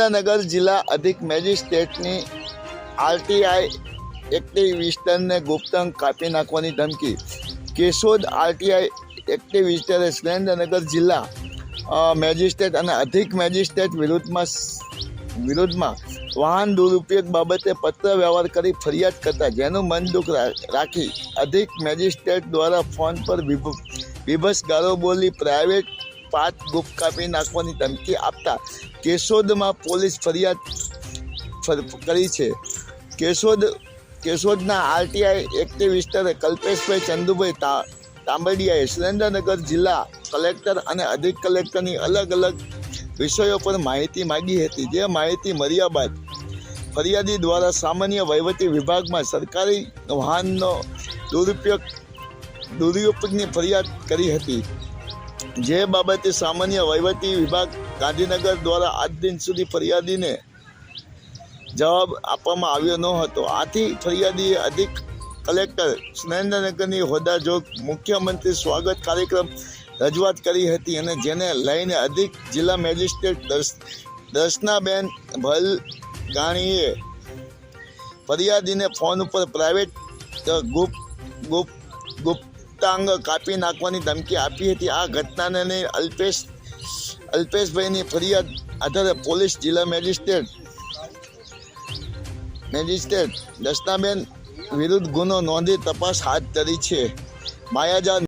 સુરેન્દ્રનગર જિલ્લા અધિક મેજિસ્ટ્રેટની આરટીઆઈ એક્ટિવિસ્ટને ગુપ્તાંગ કાપી નાખવાની ધમકી. કેશોદ આરટીઆઈ એક્ટિવિસ્ટે સુરેન્દ્રનગર જિલ્લા મેજિસ્ટ્રેટ અને અધિક મેજિસ્ટ્રેટ વિરુદ્ધમાં વાહન દુરુપયોગ બાબતે પત્ર વ્યવહાર કરી ફરિયાદ કરતા જેનું મન દુઃખ રાખી અધિક મેજિસ્ટ્રેટ દ્વારા ફોન પર વિભત્સ ગાળો બોલી પ્રાઇવેટ પાથ ગુપ્ત કાપી નાખવાની ધમકી આપતા કેશોદમાં પોલીસ ફરિયાદ કરી છે. કેશોદના આરટીઆઈ એક્ટિવિસ્ટે કલ્પેશભાઈ ચંદુભાઈ તાંબડિયાએ સુરેન્દ્રનગર જિલ્લા કલેક્ટર અને અધિક કલેક્ટરની અલગ અલગ વિષયો પર માહિતી માંગી હતી. જે માહિતી મળ્યા બાદ ફરિયાદી દ્વારા સામાન્ય વહીવટી વિભાગમાં સરકારી વાહનનો દુરુપયોગની ફરિયાદ કરી હતી. જે બાબતે સામાન્ય વહીવટી વિભાગ ગાંધીનગર દ્વારા આજ દિન સુધી ફરિયાદીને જવાબ આપવામાં આવ્યો ન હતો. આથી ફરિયાદીએ અધિક કલેક્ટર સુરેન્દ્રનગરની હોદ્દાજોગ મુખ્યમંત્રી સ્વાગત કાર્યક્રમ રજૂઆત કરી હતી અને જેને લઈને અધિક જિલ્લા મેજિસ્ટ્રેટ દર્શનાબેન ભલગાણીએ ફરિયાદીને ફોન ઉપર પ્રાઇવેટ ગુપ્તાંગ કાપી નાખવાની ધમકી આપી હતી. આ ઘટનાને લઈને અલ્પેશભાઈની ફરિયાદ આધારે પોલીસ જિલ્લા મેજિસ્ટ્રેટ દર્શનાબેન વિરુદ્ધ ગુનો નોંધી તપાસ હાથ ધરી છે. માયાજાળ